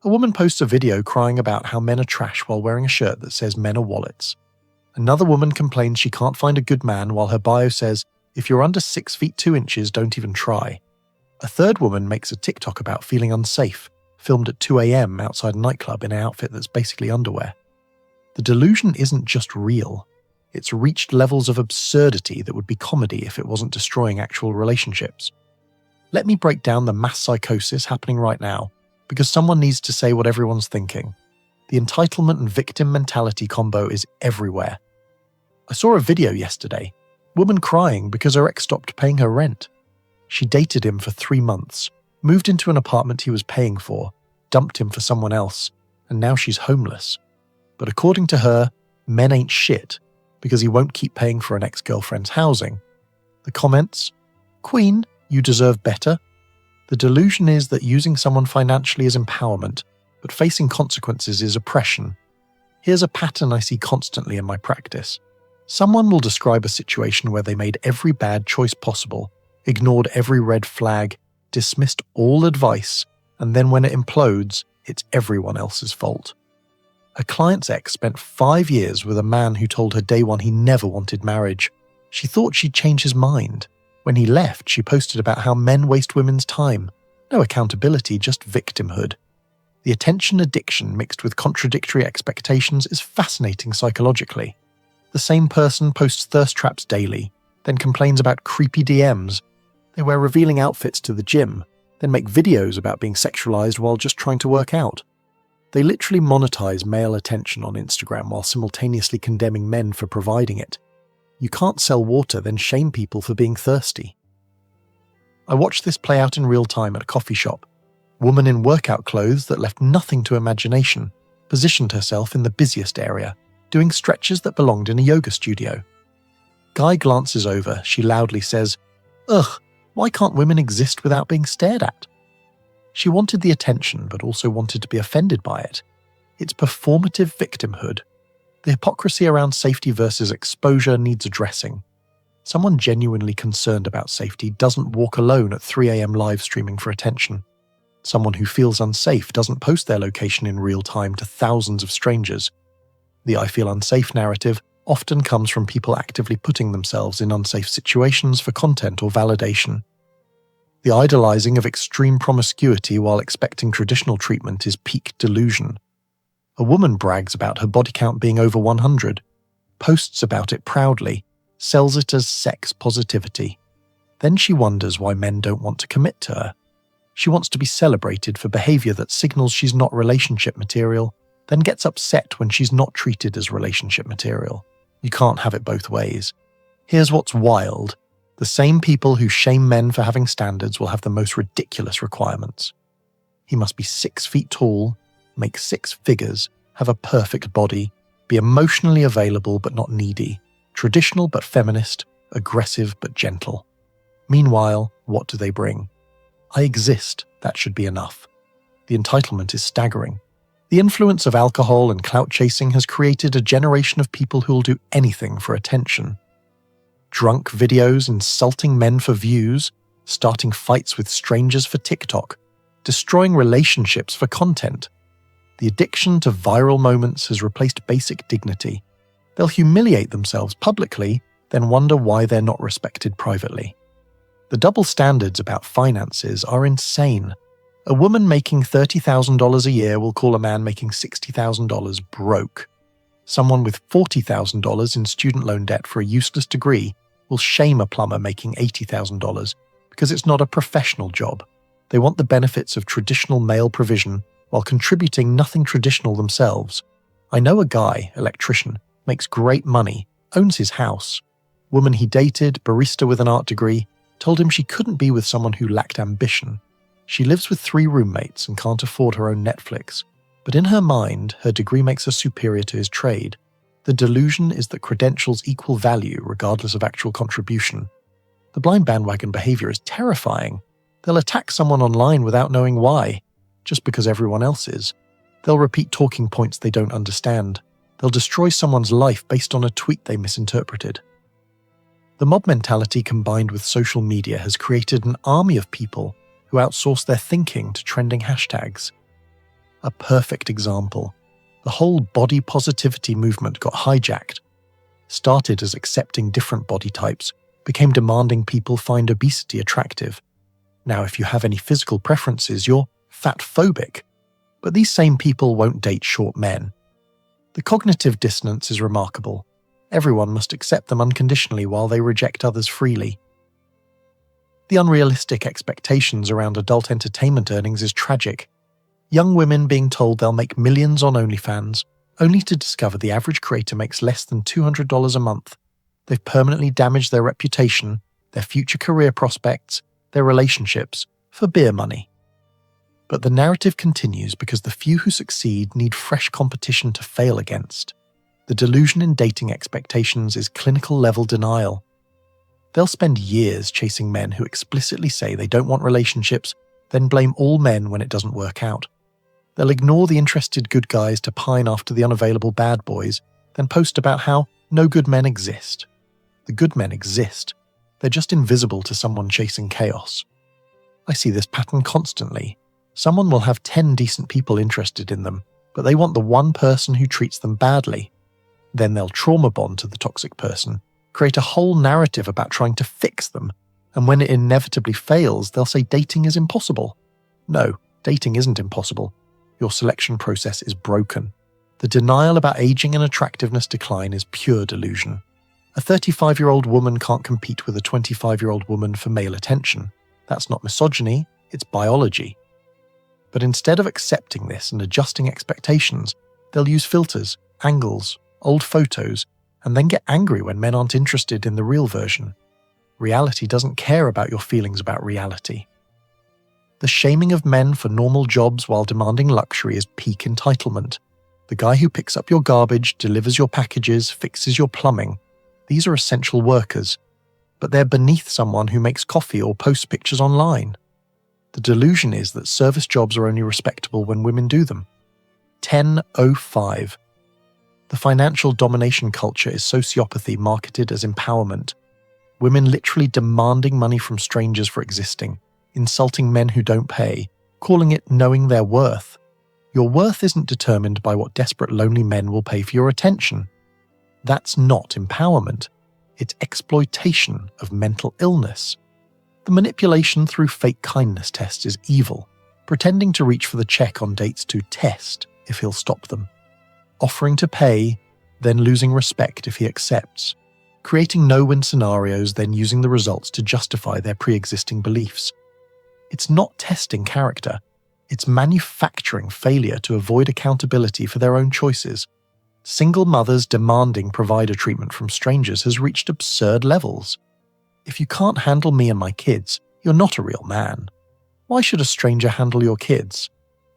A woman posts a video crying about how men are trash while wearing a shirt that says men are wallets. Another woman complains she can't find a good man while her bio says, if you're under 6 feet 2 inches, don't even try. A third woman makes a TikTok about feeling unsafe, filmed at 2 a.m. outside a nightclub in an outfit that's basically underwear. The delusion isn't just real. It's reached levels of absurdity that would be comedy if it wasn't destroying actual relationships. Let me break down the mass psychosis happening right now, because someone needs to say what everyone's thinking. The entitlement and victim mentality combo is everywhere. I saw a video yesterday. Woman crying because her ex stopped paying her rent. She dated him for 3 months, moved into an apartment he was paying for, dumped him for someone else, and now she's homeless. But according to her, men ain't shit because he won't keep paying for an ex-girlfriend's housing. The comments? Queen, you deserve better. The delusion is that using someone financially is empowerment, but facing consequences is oppression. Here's a pattern I see constantly in my practice. Someone will describe a situation where they made every bad choice possible, ignored every red flag, dismissed all advice, and then when it implodes, it's everyone else's fault. A client's ex spent 5 years with a man who told her day one he never wanted marriage. She thought she'd change his mind. When he left, she posted about how men waste women's time. No accountability, just victimhood. The attention addiction mixed with contradictory expectations is fascinating psychologically. The same person posts thirst traps daily, then complains about creepy DMs. They wear revealing outfits to the gym, then make videos about being sexualized while just trying to work out. They literally monetize male attention on Instagram while simultaneously condemning men for providing it. You can't sell water, then shame people for being thirsty. I watched this play out in real time at a coffee shop. Woman in workout clothes that left nothing to imagination positioned herself in the busiest area, doing stretches that belonged in a yoga studio. Guy glances over, she loudly says, "Ugh, why can't women exist without being stared at?" She wanted the attention, but also wanted to be offended by it. It's performative victimhood. The hypocrisy around safety versus exposure needs addressing. Someone genuinely concerned about safety doesn't walk alone at 3 a.m. live streaming for attention. Someone who feels unsafe doesn't post their location in real time to thousands of strangers. The "I feel unsafe" narrative often comes from people actively putting themselves in unsafe situations for content or validation. The idolizing of extreme promiscuity while expecting traditional treatment is peak delusion. A woman brags about her body count being over 100, posts about it proudly, sells it as sex positivity. Then she wonders why men don't want to commit to her. She wants to be celebrated for behavior that signals she's not relationship material, then gets upset when she's not treated as relationship material. You can't have it both ways. Here's what's wild. The same people who shame men for having standards will have the most ridiculous requirements. He must be 6 feet tall, make 6 figures, have a perfect body, be emotionally available but not needy, traditional but feminist, aggressive but gentle. Meanwhile, what do they bring? I exist, that should be enough. The entitlement is staggering. The influence of alcohol and clout chasing has created a generation of people who'll do anything for attention. Drunk videos insulting men for views, starting fights with strangers for TikTok, destroying relationships for content. The addiction to viral moments has replaced basic dignity. They'll humiliate themselves publicly, then wonder why they're not respected privately. The double standards about finances are insane. A woman making $30,000 a year will call a man making $60,000 broke. Someone with $40,000 in student loan debt for a useless degree will shame a plumber making $80,000 because it's not a professional job. They want the benefits of traditional male provision while contributing nothing traditional themselves. I know a guy, electrician, makes great money, owns his house. Woman he dated, barista with an art degree, told him she couldn't be with someone who lacked ambition. She lives with 3 roommates and can't afford her own Netflix. But in her mind, her degree makes her superior to his trade. The delusion is that credentials equal value regardless of actual contribution. The blind bandwagon behavior is terrifying. They'll attack someone online without knowing why, just because everyone else is. They'll repeat talking points they don't understand. They'll destroy someone's life based on a tweet they misinterpreted. The mob mentality combined with social media has created an army of people who outsource their thinking to trending hashtags. A perfect example. The whole body positivity movement got hijacked. Started as accepting different body types, became demanding people find obesity attractive. Now, if you have any physical preferences, you're fat-phobic. But these same people won't date short men. The cognitive dissonance is remarkable. Everyone must accept them unconditionally while they reject others freely. The unrealistic expectations around adult entertainment earnings is tragic. Young women being told they'll make millions on OnlyFans, only to discover the average creator makes less than $200 a month. They've permanently damaged their reputation, their future career prospects, their relationships, for beer money. But the narrative continues because the few who succeed need fresh competition to fail against. The delusion in dating expectations is clinical-level denial. They'll spend years chasing men who explicitly say they don't want relationships, then blame all men when it doesn't work out. They'll ignore the interested good guys to pine after the unavailable bad boys, then post about how no good men exist. The good men exist. They're just invisible to someone chasing chaos. I see this pattern constantly. Someone will have 10 decent people interested in them, but they want the one person who treats them badly. Then they'll trauma bond to the toxic person, create a whole narrative about trying to fix them, and when it inevitably fails, they'll say dating is impossible. No, dating isn't impossible. Your selection process is broken. The denial about aging and attractiveness decline is pure delusion. A 35-year-old woman can't compete with a 25-year-old woman for male attention. That's not misogyny, it's biology. But instead of accepting this and adjusting expectations, they'll use filters, angles, old photos, and then get angry when men aren't interested in the real version. Reality doesn't care about your feelings about reality. The shaming of men for normal jobs while demanding luxury is peak entitlement. The guy who picks up your garbage, delivers your packages, fixes your plumbing. These are essential workers, but they're beneath someone who makes coffee or posts pictures online. The delusion is that service jobs are only respectable when women do them. 10.05. The financial domination culture is sociopathy marketed as empowerment. Women literally demanding money from strangers for existing, insulting men who don't pay, calling it knowing their worth. Your worth isn't determined by what desperate lonely men will pay for your attention. That's not empowerment. It's exploitation of mental illness. The manipulation through fake kindness tests is evil, pretending to reach for the check on dates to test if he'll stop them. Offering to pay, then losing respect if he accepts. Creating no-win scenarios, then using the results to justify their pre-existing beliefs. It's not testing character. It's manufacturing failure to avoid accountability for their own choices. Single mothers demanding provider treatment from strangers has reached absurd levels. If you can't handle me and my kids, you're not a real man. Why should a stranger handle your kids?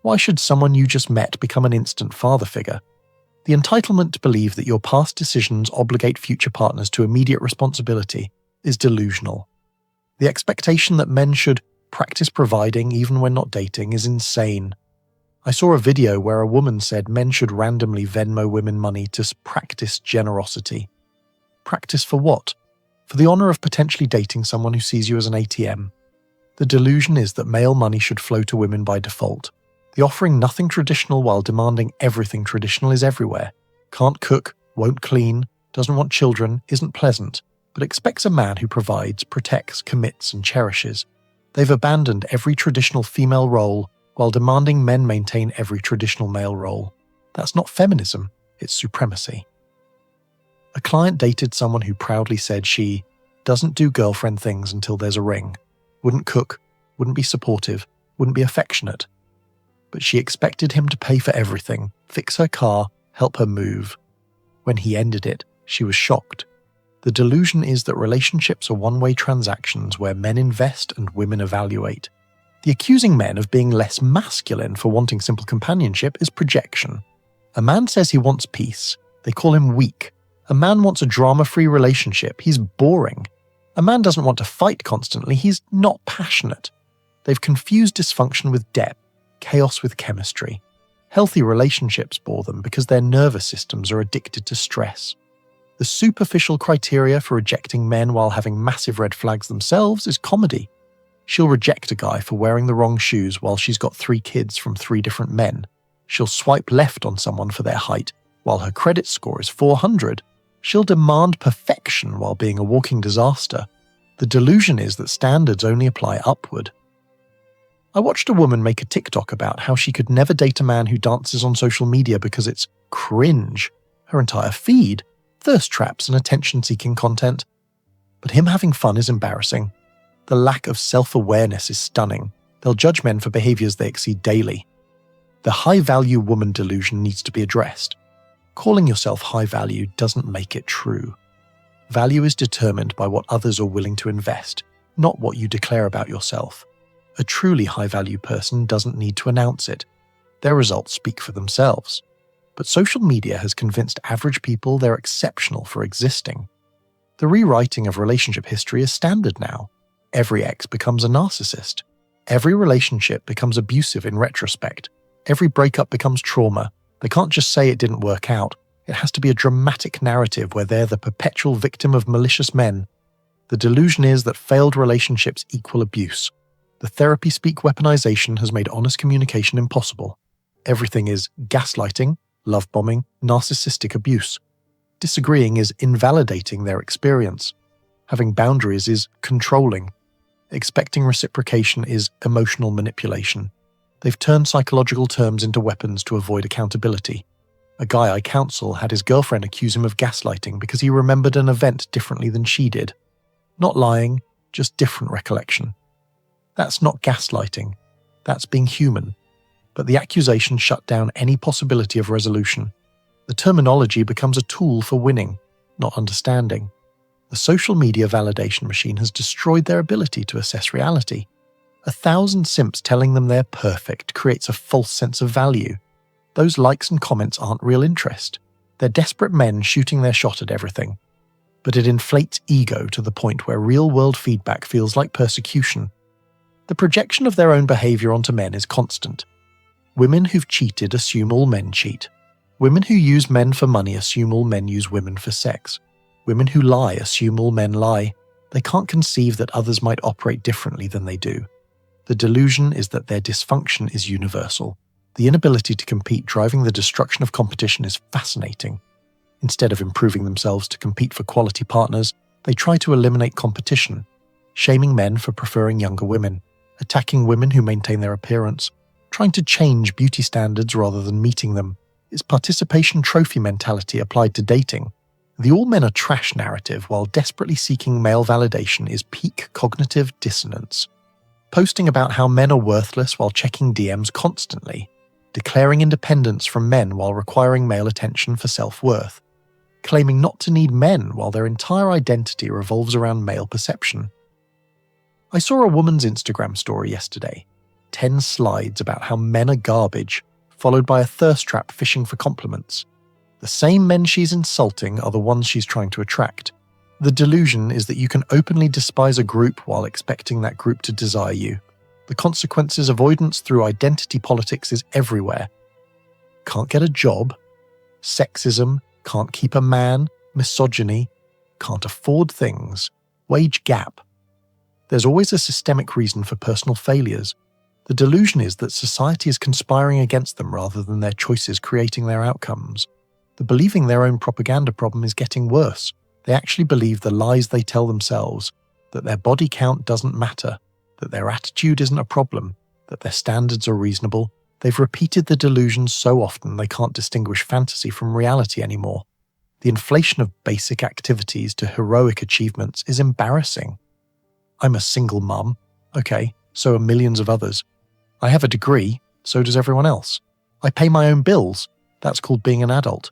Why should someone you just met become an instant father figure? The entitlement to believe that your past decisions obligate future partners to immediate responsibility is delusional. The expectation that men should practice providing even when not dating is insane. I saw a video where a woman said men should randomly Venmo women money to practice generosity. Practice for what? For the honor of potentially dating someone who sees you as an ATM. The delusion is that male money should flow to women by default. The offering nothing traditional while demanding everything traditional is everywhere. Can't cook, won't clean, doesn't want children, isn't pleasant, but expects a man who provides, protects, commits, and cherishes. They've abandoned every traditional female role while demanding men maintain every traditional male role. That's not feminism, it's supremacy. A client dated someone who proudly said she doesn't do girlfriend things until there's a ring, wouldn't cook, wouldn't be supportive, wouldn't be affectionate. But she expected him to pay for everything, fix her car, help her move. When he ended it, she was shocked. The delusion is that relationships are one-way transactions where men invest and women evaluate. The accusing men of being less masculine for wanting simple companionship is projection. A man says he wants peace. They call him weak. A man wants a drama-free relationship. He's boring. A man doesn't want to fight constantly. He's not passionate. They've confused dysfunction with depth, chaos with chemistry. Healthy relationships bore them because their nervous systems are addicted to stress. The superficial criteria for rejecting men while having massive red flags themselves is comedy. She'll reject a guy for wearing the wrong shoes while she's got 3 kids from 3 different men. She'll swipe left on someone for their height, while her credit score is 400. She'll demand perfection while being a walking disaster. The delusion is that standards only apply upward. I watched a woman make a TikTok about how she could never date a man who dances on social media because it's cringe. Her entire feed, thirst traps and attention-seeking content. But him having fun is embarrassing. The lack of self-awareness is stunning. They'll judge men for behaviors they exceed daily. The high-value woman delusion needs to be addressed. Calling yourself high-value doesn't make it true. Value is determined by what others are willing to invest, not what you declare about yourself. A truly high-value person doesn't need to announce it. Their results speak for themselves. But social media has convinced average people they're exceptional for existing. The rewriting of relationship history is standard now. Every ex becomes a narcissist. Every relationship becomes abusive in retrospect. Every breakup becomes trauma. They can't just say it didn't work out. It has to be a dramatic narrative where they're the perpetual victim of malicious men. The delusion is that failed relationships equal abuse. The therapy speak weaponization has made honest communication impossible. Everything is gaslighting, love bombing, narcissistic abuse. Disagreeing is invalidating their experience. Having boundaries is controlling. Expecting reciprocation is emotional manipulation. They've turned psychological terms into weapons to avoid accountability. A guy I counsel had his girlfriend accuse him of gaslighting because he remembered an event differently than she did. Not lying, just different recollection. That's not gaslighting. That's being human. But the accusation shut down any possibility of resolution. The terminology becomes a tool for winning, not understanding. The social media validation machine has destroyed their ability to assess reality. 1,000 simps telling them they're perfect creates a false sense of value. Those likes and comments aren't real interest. They're desperate men shooting their shot at everything. But it inflates ego to the point where real-world feedback feels like persecution. The projection of their own behavior onto men is constant. Women who've cheated assume all men cheat. Women who use men for money assume all men use women for sex. Women who lie assume all men lie. They can't conceive that others might operate differently than they do. The delusion is that their dysfunction is universal. The inability to compete driving the destruction of competition is fascinating. Instead of improving themselves to compete for quality partners, they try to eliminate competition, shaming men for preferring younger women, attacking women who maintain their appearance, trying to change beauty standards rather than meeting them. It's participation trophy mentality applied to dating. The all men are trash narrative while desperately seeking male validation is peak cognitive dissonance. Posting about how men are worthless while checking DMs constantly, declaring independence from men while requiring male attention for self-worth, claiming not to need men while their entire identity revolves around male perception. I saw a woman's Instagram story yesterday, 10 slides about how men are garbage, followed by a thirst trap fishing for compliments. The same men she's insulting are the ones she's trying to attract. The delusion is that you can openly despise a group while expecting that group to desire you. The consequences avoidance through identity politics is everywhere. Can't get a job, sexism, can't keep a man, misogyny, can't afford things, wage gap. There's always a systemic reason for personal failures. The delusion is that society is conspiring against them rather than their choices creating their outcomes. The believing their own propaganda problem is getting worse. They actually believe the lies they tell themselves, that their body count doesn't matter, that their attitude isn't a problem, that their standards are reasonable. They've repeated the delusion so often they can't distinguish fantasy from reality anymore. The inflation of basic activities to heroic achievements is embarrassing. I'm a single mum. Okay, so are millions of others. I have a degree, so does everyone else. I pay my own bills. That's called being an adult.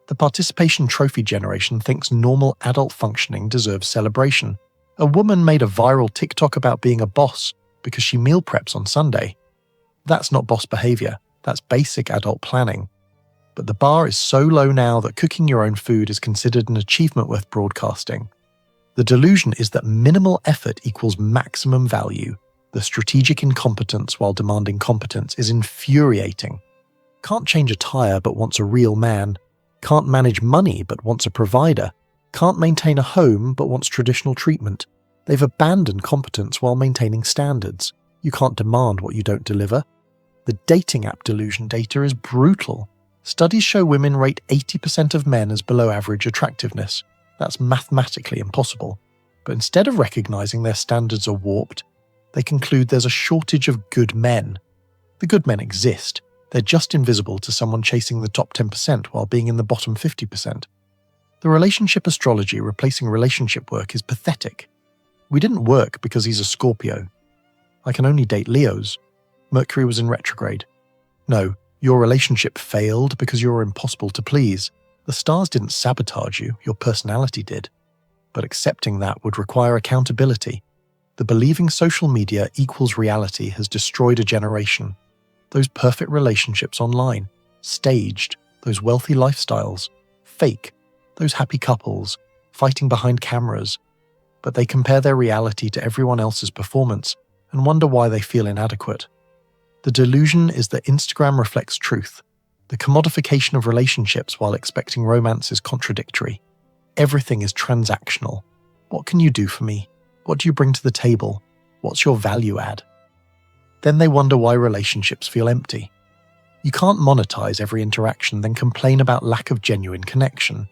The participation trophy generation thinks normal adult functioning deserves celebration. A woman made a viral TikTok about being a boss because she meal preps on Sunday. That's not boss behavior, that's basic adult planning. But the bar is so low now that cooking your own food is considered an achievement worth broadcasting. The delusion is that minimal effort equals maximum value. The strategic incompetence while demanding competence is infuriating. Can't change a tire but wants a real man. Can't manage money but wants a provider. Can't maintain a home but wants traditional treatment. They've abandoned competence while maintaining standards. You can't demand what you don't deliver. The dating app delusion data is brutal. Studies show women rate 80% of men as below average attractiveness. That's mathematically impossible. But instead of recognizing their standards are warped, they conclude there's a shortage of good men. The good men exist. They're just invisible to someone chasing the top 10% while being in the bottom 50%. The relationship astrology replacing relationship work is pathetic. We didn't work because he's a Scorpio. I can only date Leos. Mercury was in retrograde. No, your relationship failed because you were impossible to please. The stars didn't sabotage you, your personality did. But accepting that would require accountability. The believing social media equals reality has destroyed a generation. Those perfect relationships online, staged, those wealthy lifestyles, fake, those happy couples, fighting behind cameras. But they compare their reality to everyone else's performance and wonder why they feel inadequate. The delusion is that Instagram reflects truth. The commodification of relationships while expecting romance is contradictory. Everything is transactional. What can you do for me? What do you bring to the table? What's your value add? Then they wonder why relationships feel empty. You can't monetize every interaction, then complain about lack of genuine connection.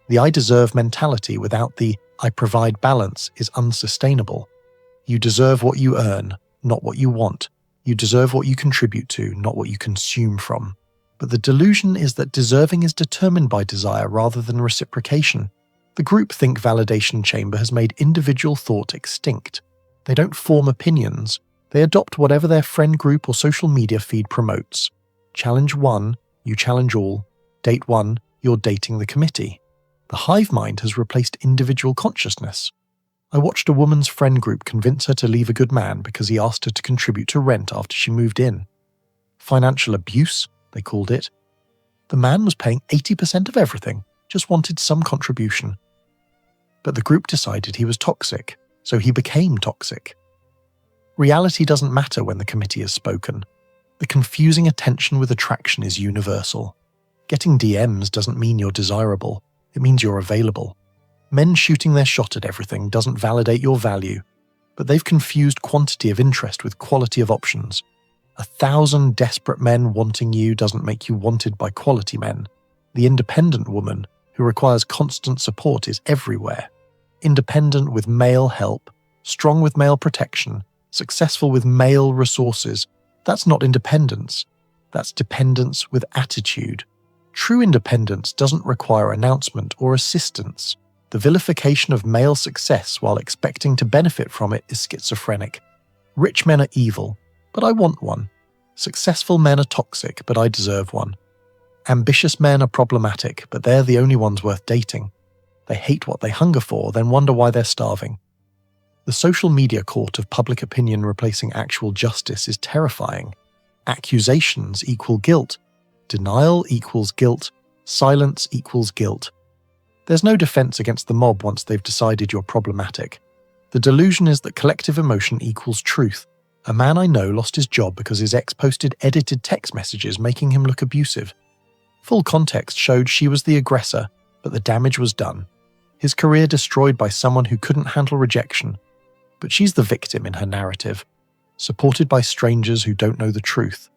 The I deserve mentality without the I provide balance is unsustainable. You deserve what you earn, not what you want. You deserve what you contribute to, not what you consume from. But the delusion is that deserving is determined by desire rather than reciprocation. The groupthink validation chamber has made individual thought extinct. They don't form opinions. They adopt whatever their friend group or social media feed promotes. Challenge one, you challenge all. Date one, you're dating the committee. The hive mind has replaced individual consciousness. I watched a woman's friend group convince her to leave a good man because he asked her to contribute to rent after she moved in. Financial abuse, they called it. The man was paying 80% of everything, just wanted some contribution. But the group decided he was toxic, so he became toxic. Reality doesn't matter when the committee has spoken. The confusing attention with attraction is universal. Getting DMs doesn't mean you're desirable, it means you're available. Men shooting their shot at everything doesn't validate your value, but they've confused quantity of interest with quality of options. 1,000 desperate men wanting you doesn't make you wanted by quality men. The independent woman who requires constant support is everywhere. Independent with male help, strong with male protection, successful with male resources. That's not independence. That's dependence with attitude. True independence doesn't require announcement or assistance. The vilification of male success while expecting to benefit from it is schizophrenic. Rich men are evil, but I want one. Successful men are toxic, but I deserve one. Ambitious men are problematic, but they're the only ones worth dating. They hate what they hunger for, then wonder why they're starving. The social media court of public opinion replacing actual justice is terrifying. Accusations equal guilt. Denial equals guilt. Silence equals guilt. There's no defense against the mob once they've decided you're problematic. The delusion is that collective emotion equals truth. A man I know lost his job because his ex posted edited text messages making him look abusive. Full context showed she was the aggressor, but the damage was done. His career destroyed by someone who couldn't handle rejection. But she's the victim in her narrative, supported by strangers who don't know the truth.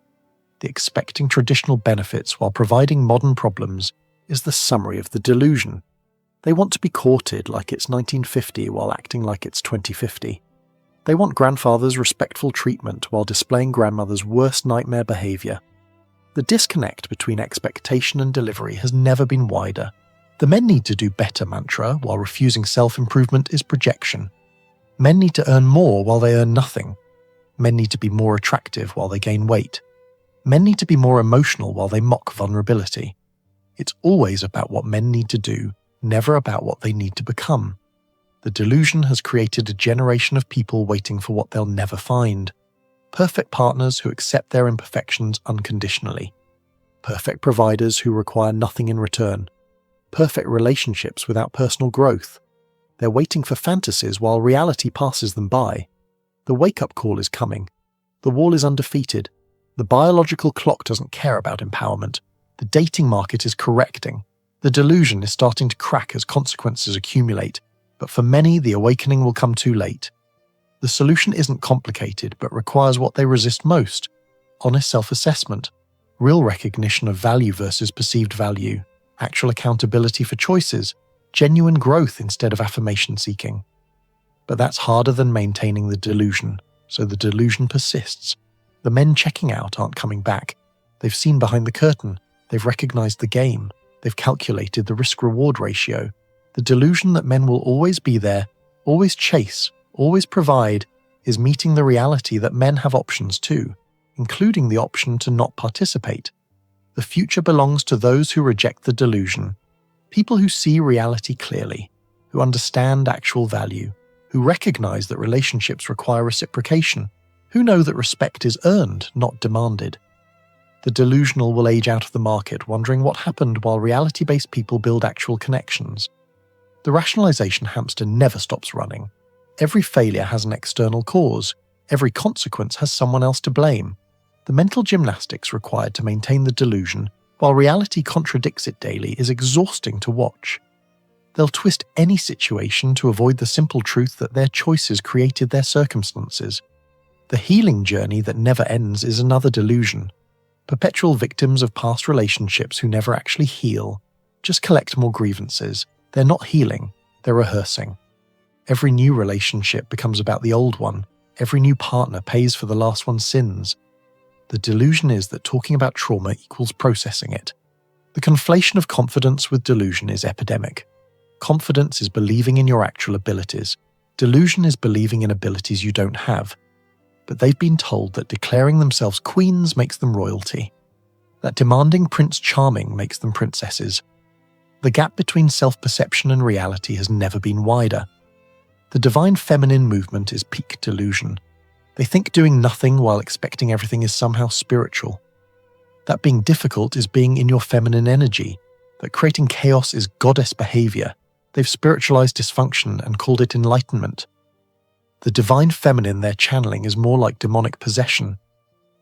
The expecting traditional benefits while providing modern problems is the summary of the delusion. They want to be courted like it's 1950 while acting like it's 2050. They want grandfather's respectful treatment while displaying grandmother's worst nightmare behavior. The disconnect between expectation and delivery has never been wider. The men need to do better mantra while refusing self-improvement is projection. Men need to earn more while they earn nothing. Men need to be more attractive while they gain weight. Men need to be more emotional while they mock vulnerability. It's always about what men need to do, never about what they need to become. The delusion has created a generation of people waiting for what they'll never find. Perfect partners who accept their imperfections unconditionally. Perfect providers who require nothing in return. Perfect relationships without personal growth. They're waiting for fantasies while reality passes them by. The wake-up call is coming. The wall is undefeated. The biological clock doesn't care about empowerment. The dating market is correcting. The delusion is starting to crack as consequences accumulate, but for many the awakening will come too late. The solution isn't complicated, but requires what they resist most. honest self-assessment, real recognition of value versus perceived value, actual accountability for choices, genuine growth instead of affirmation seeking. But that's harder than maintaining the delusion, so the delusion persists. The men checking out aren't coming back. They've seen behind the curtain, they've recognized the game, they've calculated the risk-reward ratio. The delusion that men will always be there, always chase, always provide, is meeting the reality that men have options too, including the option to not participate. The future belongs to those who reject the delusion, people who see reality clearly, who understand actual value, who recognize that relationships require reciprocation, who know that respect is earned, not demanded. The delusional will age out of the market, wondering what happened while reality-based people build actual connections. The rationalization hamster never stops running. Every failure has an external cause. Every consequence has someone else to blame. The mental gymnastics required to maintain the delusion, while reality contradicts it daily, is exhausting to watch. They'll twist any situation to avoid the simple truth that their choices created their circumstances. The healing journey that never ends is another delusion. Perpetual victims of past relationships who never actually heal, just collect more grievances. They're not healing, they're rehearsing. Every new relationship becomes about the old one. Every new partner pays for the last one's sins. The delusion is that talking about trauma equals processing it. The conflation of confidence with delusion is epidemic. Confidence is believing in your actual abilities. Delusion is believing in abilities you don't have. But they've been told that declaring themselves queens makes them royalty. That demanding Prince Charming makes them princesses. The gap between self-perception and reality has never been wider. The divine feminine movement is peak delusion. They think doing nothing while expecting everything is somehow spiritual. That being difficult is being in your feminine energy. That creating chaos is goddess behavior. They've spiritualized dysfunction and called it enlightenment. The divine feminine they're channeling is more like demonic possession.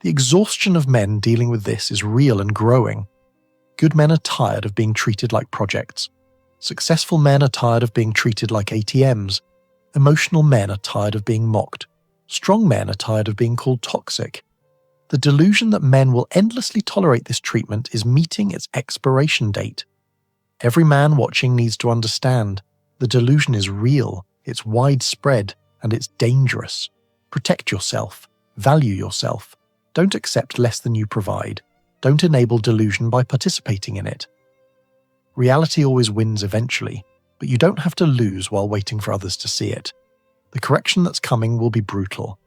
The exhaustion of men dealing with this is real and growing. Good men are tired of being treated like projects. Successful men are tired of being treated like ATMs. Emotional men are tired of being mocked. Strong men are tired of being called toxic. The delusion that men will endlessly tolerate this treatment is meeting its expiration date. Every man watching needs to understand the delusion is real, it's widespread, and it's dangerous. Protect yourself. Value yourself. Don't accept less than you provide. Don't enable delusion by participating in it. Reality always wins eventually, but you don't have to lose while waiting for others to see it. The correction that's coming will be brutal.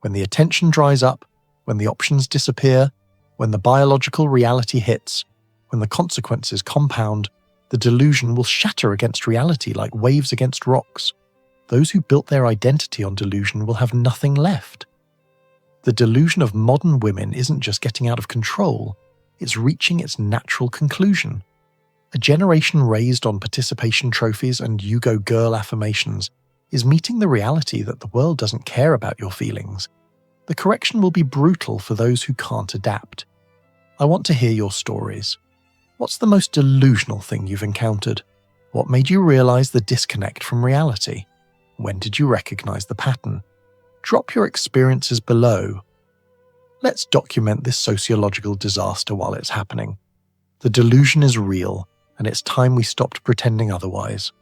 When the attention dries up, when the options disappear, when the biological reality hits, when the consequences compound, the delusion will shatter against reality like waves against rocks. Those who built their identity on delusion will have nothing left. The delusion of modern women isn't just getting out of control, it's reaching its natural conclusion. A generation raised on participation trophies and you go girl affirmations is meeting the reality that the world doesn't care about your feelings. The correction will be brutal for those who can't adapt. I want to hear your stories. What's the most delusional thing you've encountered? What made you realize the disconnect from reality? When did you recognize the pattern? Drop your experiences below. Let's document this sociological disaster while it's happening. The delusion is real, and it's time we stopped pretending otherwise.